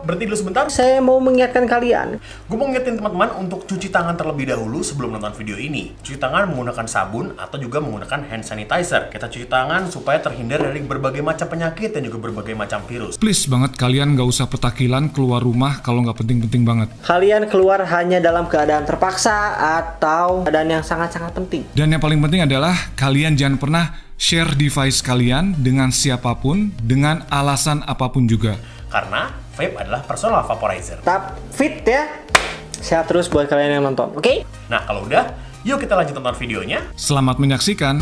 berhenti dulu sebentar. Saya mau mengingatkan kalian. Gue mau ngingetin teman-teman untuk cuci tangan terlebih dahulu sebelum nonton video ini. Cuci tangan menggunakan sabun atau juga menggunakan hand sanitizer. Kita cuci tangan supaya terhindar dari berbagai macam penyakit dan juga berbagai macam virus. Please banget kalian nggak usah petakilan keluar rumah kalau nggak penting-penting banget. Kalian keluar hanya dalam keadaan terpaksa atau keadaan yang sangat-sangat penting. Dan yang paling penting adalah kalian jangan pernah share device kalian dengan siapapun, dengan alasan apapun juga. Karena vape adalah personal vaporizer. Tetap fit ya. Sehat terus buat kalian yang nonton, oke? Nah kalau udah, yuk kita lanjut nonton videonya. Selamat menyaksikan.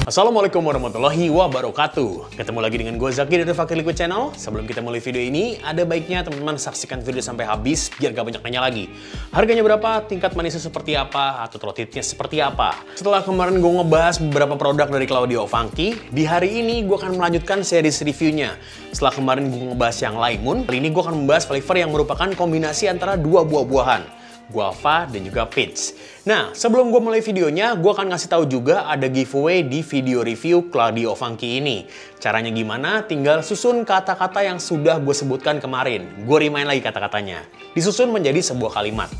Assalamualaikum warahmatullahi wabarakatuh. Ketemu lagi dengan gue Zaki dari Fakir Liquid Channel. Sebelum kita mulai video ini, ada baiknya teman-teman saksikan video sampai habis biar gak banyak nanya lagi. Harganya berapa, tingkat manisnya seperti apa, atau trotitnya seperti apa. Setelah kemarin gue ngebahas beberapa produk dari Claudio Funky, di hari ini gue akan melanjutkan series reviewnya. Setelah kemarin gue ngebahas yang Limun, kali ini gue akan membahas flavor yang merupakan kombinasi antara dua buah-buahan, guava dan juga peach. Nah, sebelum gue mulai videonya, gue akan ngasih tahu juga ada giveaway di video review Claudio Funky ini. Caranya gimana? Tinggal susun kata-kata yang sudah gue sebutkan kemarin. Gue remind lagi kata-katanya. Disusun menjadi sebuah kalimat.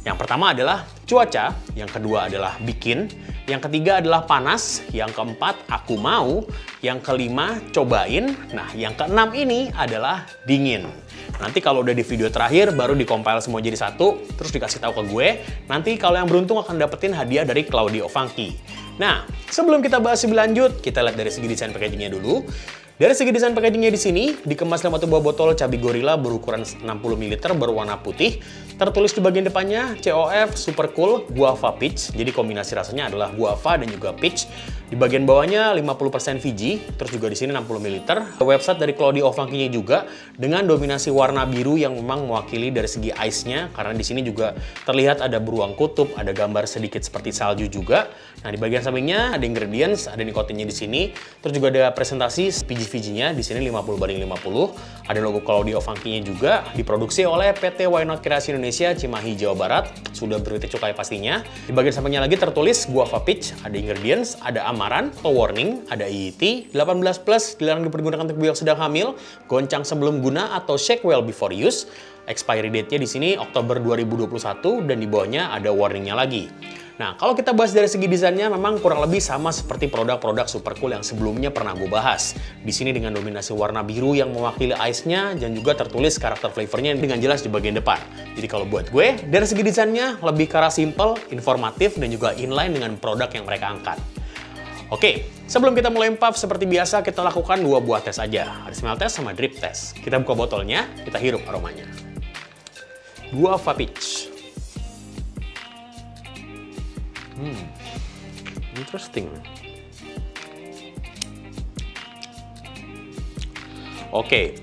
Yang pertama adalah cuaca, yang kedua adalah bikin, yang ketiga adalah panas, yang keempat aku mau, yang kelima cobain, nah yang keenam ini adalah dingin. Nanti kalau udah di video terakhir baru dikompil semua jadi satu, terus dikasih tahu ke gue. Nanti kalau yang beruntung akan dapetin hadiah dari Claudio Funky. Nah, sebelum kita bahas lebih lanjut, kita lihat dari segi desain packagingnya dulu. Dari segi desain packagingnya di sini, dikemas dalam satu buah botol cabai gorilla berukuran 60 ml berwarna putih. Tertulis di bagian depannya, COF Super Cool Guava Peach. Jadi kombinasi rasanya adalah guava dan juga peach. Di bagian bawahnya 50% Fiji, terus juga di sini 60 ml. Website dari Claudio Funky-nya juga dengan dominasi warna biru yang memang mewakili dari segi ice-nya, karena di sini juga terlihat ada beruang kutub, ada gambar sedikit seperti salju juga. Nah, di bagian sampingnya ada ingredients, ada nikotinnya di sini, terus juga ada presentasi Fiji-nya di sini 50/50. Ada logo Claudio Funky-nya juga, diproduksi oleh PT Why Not Kreasi Indonesia, Cimahi, Jawa Barat. Sudah bertitik cukai pastinya. Di bagian sampingnya lagi tertulis guava peach, ada ingredients, ada amaran atau warning, ada EET 18+, dilarang dipergunakan untuk ibu yang sedang hamil, goncang sebelum guna atau shake well before use. Expiry date-nya di sini Oktober 2021 dan di bawahnya ada warningnya lagi. Nah, kalau kita bahas dari segi desainnya memang kurang lebih sama seperti produk-produk super cool yang sebelumnya pernah gue bahas. Di sini dengan dominasi warna biru yang mewakili ice-nya dan juga tertulis karakter flavornya dengan jelas di bagian depan. Jadi kalau buat gue, dari segi desainnya lebih ke arah simple, informatif, dan juga inline dengan produk yang mereka angkat. Oke, sebelum kita mulai puff seperti biasa kita lakukan dua buah tes aja. Ada smell test sama drip test. Kita buka botolnya, kita hirup aromanya. Guava peach. Interesting. Oke.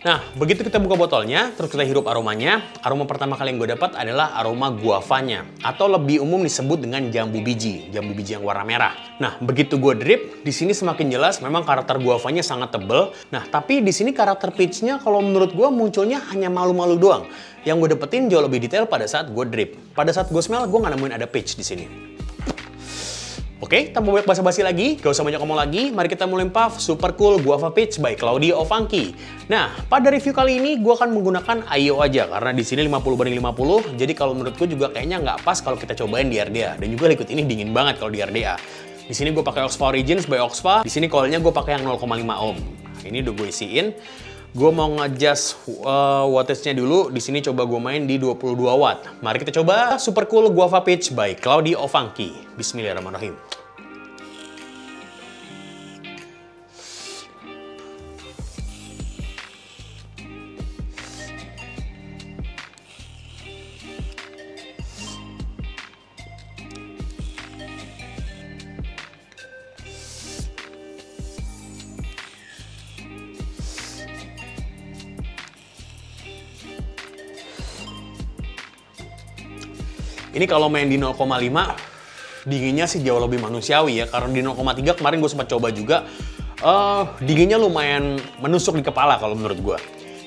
Nah, begitu kita buka botolnya, terus kita hirup aromanya, aroma pertama kali yang gue dapat adalah aroma guavanya, atau lebih umum disebut dengan jambu biji yang warna merah. Nah, begitu gue drip, di sini semakin jelas memang karakter guavanya sangat tebel. Nah, tapi di sini karakter peachnya kalau menurut gue munculnya hanya malu-malu doang. Yang gue dapetin jauh lebih detail pada saat gue drip. Pada saat gue smell, gue nggak nemuin ada peach di sini. Oke, tanpa banyak basa-basi lagi, gak usah banyak ngomong lagi, mari kita mulai puff Super Cool Guava Peach by Claudio Funky. Nah, pada review kali ini gue akan menggunakan IO aja, karena di sini 50/50, jadi kalau menurut gue juga kayaknya nggak pas kalau kita cobain di RDA. Dan juga liquid ini dingin banget kalau di RDA. Di sini gue pakai Oxfa Origins by Oxfa, di sini coilnya gue pakai yang 0,5 ohm. Ini udah gue isiin. Gue mau nge-adjust wattage-nya dulu. Di sini coba gue main di 22 watt. Mari kita coba Super Cool Guava Peach by Claudio Funky. Bismillahirrahmanirrahim. Ini kalau main di 0,5, dinginnya sih jauh lebih manusiawi ya. Karena di 0,3 kemarin gue sempat coba juga, dinginnya lumayan menusuk di kepala kalau menurut gue.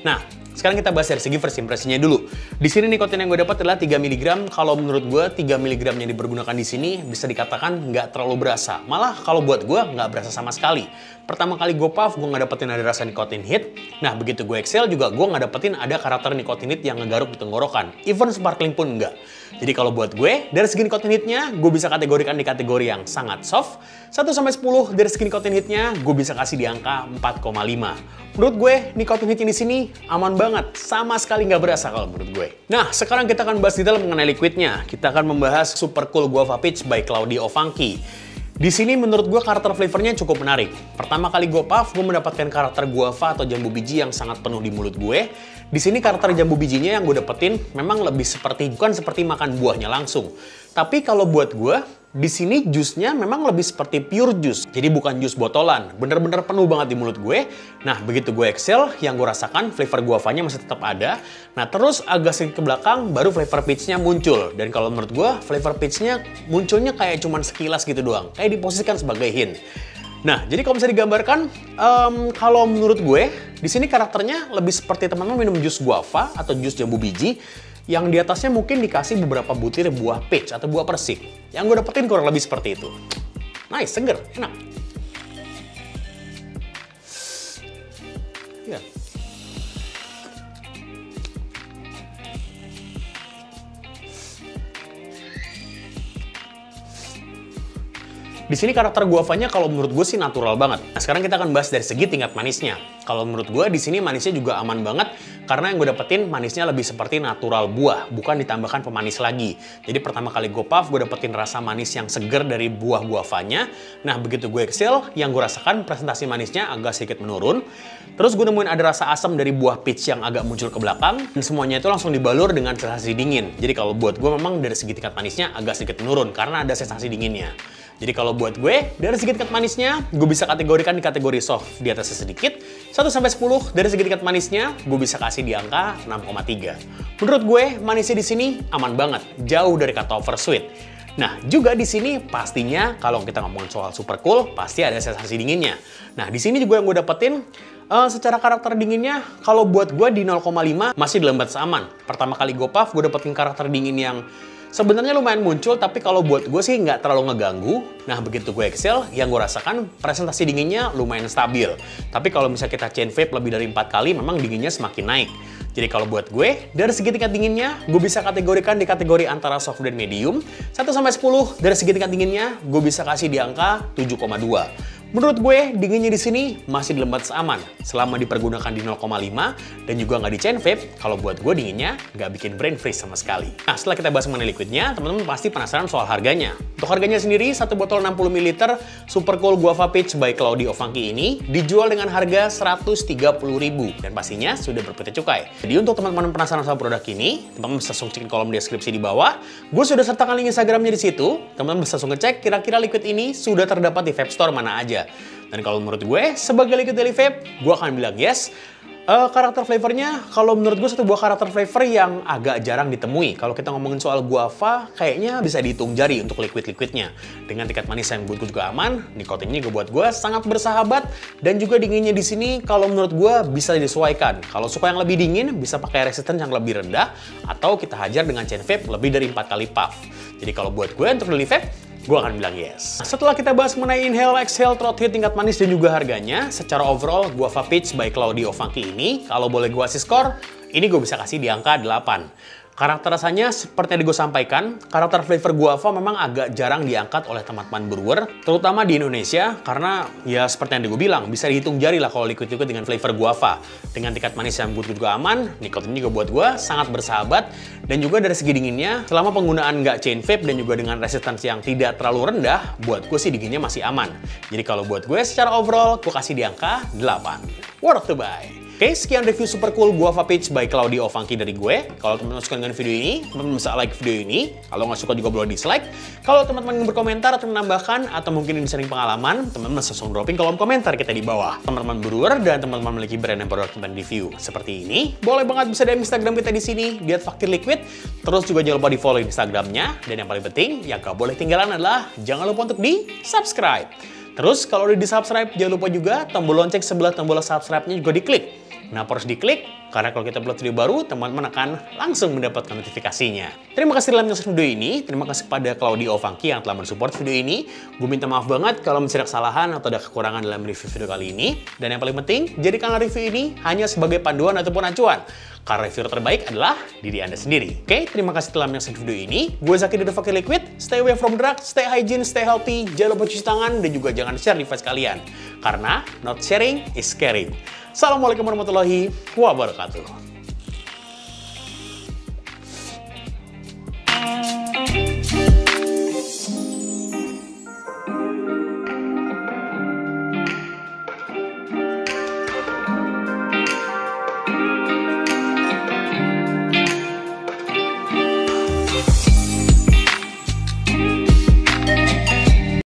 Nah, Sekarang kita bahas dari segi first impression-nya dulu. Di sini nikotin yang gue dapat adalah 3 mg. Kalau menurut gue 3 mg yang dipergunakan di sini bisa dikatakan nggak terlalu berasa. Malah kalau buat gue nggak berasa sama sekali. Pertama kali gue puff, gue nggak dapetin ada rasa nikotin hit. Nah, begitu gue exhale juga gue nggak dapetin ada karakter nikotin hit yang ngegaruk di tenggorokan. Even sparkling pun enggak. Jadi kalau buat gue, dari segi nikotin hitnya, gue bisa kategorikan di kategori yang sangat soft. 1-10 dari segi nikotin hitnya, gue bisa kasih di angka 4,5. Menurut gue, nikotin hitnya di sini aman banget. Sama sekali nggak berasa kalau menurut gue. Nah, sekarang kita akan bahas detail mengenai liquidnya. Kita akan membahas Super Cool Guava Peach by Claudio Funky. Di sini menurut gue karakter flavornya cukup menarik. Pertama kali gue puff, gue mendapatkan karakter guava atau jambu biji yang sangat penuh di mulut gue. Di sini karakter jambu bijinya yang gue dapetin memang lebih bukan seperti makan buahnya langsung. Tapi kalau buat gue, di sini jusnya memang lebih seperti pure juice. Jadi bukan jus botolan, bener-bener penuh banget di mulut gue. Nah, begitu gue exhale, yang gue rasakan flavor guavanya masih tetap ada. Nah, terus agak sedikit ke belakang, baru flavor peachnya muncul. Dan kalau menurut gue, flavor peachnya munculnya kayak cuman sekilas gitu doang. Kayak diposisikan sebagai hint. Nah, jadi kalau bisa digambarkan, kalau menurut gue, di sini karakternya lebih seperti teman-teman minum jus guava atau jus jambu biji, yang di atasnya mungkin dikasih beberapa butir buah peach atau buah persik. Yang gue dapetin kurang lebih seperti itu. Nice, seger, enak. Ya. Di sini karakter guavanya kalau menurut gue sih natural banget. Nah, sekarang kita akan bahas dari segi tingkat manisnya. Kalau menurut gue di sini manisnya juga aman banget karena yang gue dapetin manisnya lebih seperti natural buah, bukan ditambahkan pemanis lagi. Jadi pertama kali gue puff, gue dapetin rasa manis yang seger dari buah guavanya. Nah, begitu gue exhale, yang gue rasakan presentasi manisnya agak sedikit menurun. Terus gue nemuin ada rasa asam dari buah peach yang agak muncul ke belakang. Dan semuanya itu langsung dibalur dengan sensasi dingin. Jadi kalau buat gue memang dari segi tingkat manisnya agak sedikit menurun karena ada sensasi dinginnya. Jadi kalau buat gue, dari segi tingkat manisnya, gue bisa kategorikan di kategori soft di atasnya sedikit. 1-10 dari segi tingkat manisnya, gue bisa kasih di angka 6,3. Menurut gue, manisnya di sini aman banget, jauh dari kata over sweet. Nah, juga di sini pastinya kalau kita ngomongin soal super cool, pasti ada sensasi dinginnya. Nah, di sini juga yang gue dapetin, secara karakter dinginnya, kalau buat gue di 0,5 masih dalam batas aman. Pertama kali gue puff, gue dapetin karakter dingin yang sebenarnya lumayan muncul, tapi kalau buat gue sih nggak terlalu ngeganggu. Nah, begitu gue exhale, yang gue rasakan presentasi dinginnya lumayan stabil. Tapi kalau misalnya kita chain vape lebih dari 4 kali, memang dinginnya semakin naik. Jadi kalau buat gue, dari segi tingkat dinginnya, gue bisa kategorikan di kategori antara soft dan medium. 1-10 dari segi tingkat dinginnya, gue bisa kasih di angka 7,2. Menurut gue, dinginnya di sini masih dalam batas aman selama dipergunakan di 0,5 dan juga nggak di chain vape. Kalau buat gue dinginnya nggak bikin brain freeze sama sekali. Nah, setelah kita bahas mengenai liquidnya, teman-teman pasti penasaran soal harganya. Untuk harganya sendiri, satu botol 60 ml Super Cool Guava Peach by Claudio Funky ini dijual dengan harga 130.000 dan pastinya sudah berputih cukai. Jadi untuk teman-teman penasaran sama produk ini, teman-teman bisa langsung cek kolom deskripsi di bawah. Gue sudah sertakan link Instagramnya di situ. Teman-teman bisa langsung ngecek kira-kira liquid ini sudah terdapat di vape store mana aja. Dan kalau menurut gue, sebagai liquid daily vape, gue akan bilang yes. Karakter flavornya, kalau menurut gue satu buah karakter flavor yang agak jarang ditemui. Kalau kita ngomongin soal guava, kayaknya bisa dihitung jari untuk liquid-liquidnya. Dengan tingkat manis yang buat gue juga aman, nikotinnya juga buat gue sangat bersahabat. Dan juga dinginnya di sini, kalau menurut gue bisa disesuaikan. Kalau suka yang lebih dingin, bisa pakai resistance yang lebih rendah. Atau kita hajar dengan chain vape lebih dari 4 kali puff. Jadi kalau buat gue untuk daily vape, gue akan bilang yes. Setelah kita bahas mengenai inhale, exhale, throat hit, tingkat manis, dan juga harganya, secara overall Guava Peach by Claudio Funky ini, kalau boleh gue kasih skor, ini gue bisa kasih di angka 8. Karakter rasanya, seperti yang gue sampaikan, karakter flavor guava memang agak jarang diangkat oleh teman-teman brewer, terutama di Indonesia, karena ya seperti yang gue bilang, bisa dihitung jari lah kalau liquid-liquid dengan flavor guava. Dengan tingkat manis yang buat gue juga aman, nikotin juga buat gue sangat bersahabat, dan juga dari segi dinginnya, selama penggunaan nggak chain vape dan juga dengan resistance yang tidak terlalu rendah, buat gue sih dinginnya masih aman. Jadi kalau buat gue secara overall, gue kasih di angka 8. Worth to buy. Oke, sekian review Super Cool Guava Peach by Claudio Funky dari gue. Kalau teman-teman suka dengan video ini, teman-teman bisa like video ini. Kalau nggak suka juga boleh dislike. Kalau teman-teman ingin berkomentar atau menambahkan, atau mungkin ingin sharing pengalaman, teman-teman bisa langsung dropping kolom komentar kita di bawah. Teman-teman brewer dan teman-teman memiliki brand dan produk dan review seperti ini, boleh banget bisa DM Instagram kita di sini, @fakirliquid. Terus juga jangan lupa di follow Instagramnya. Dan yang paling penting, yang gak boleh tinggalan adalah jangan lupa untuk di-subscribe. Terus kalau udah di-subscribe, jangan lupa juga tombol lonceng sebelah tombol subscribe-nya juga diklik. Kenapa harus diklik? Karena kalau kita upload video baru, teman-teman akan langsung mendapatkan notifikasinya. Terima kasih telah menonton video ini. Terima kasih kepada Claudio Funky yang telah mensupport video ini. Gue minta maaf banget kalau ada kesalahan atau ada kekurangan dalam review video kali ini. Dan yang paling penting, jadikanlah review ini hanya sebagai panduan ataupun acuan. Karena review terbaik adalah diri Anda sendiri. Oke, terima kasih telah menonton video ini. Gue Zaki dari Funky Liquid. Stay away from drugs, stay hygiene, stay healthy. Jangan lupa cuci tangan dan juga jangan share device kalian. Karena not sharing is caring. Assalamualaikum warahmatullahi wabarakatuh.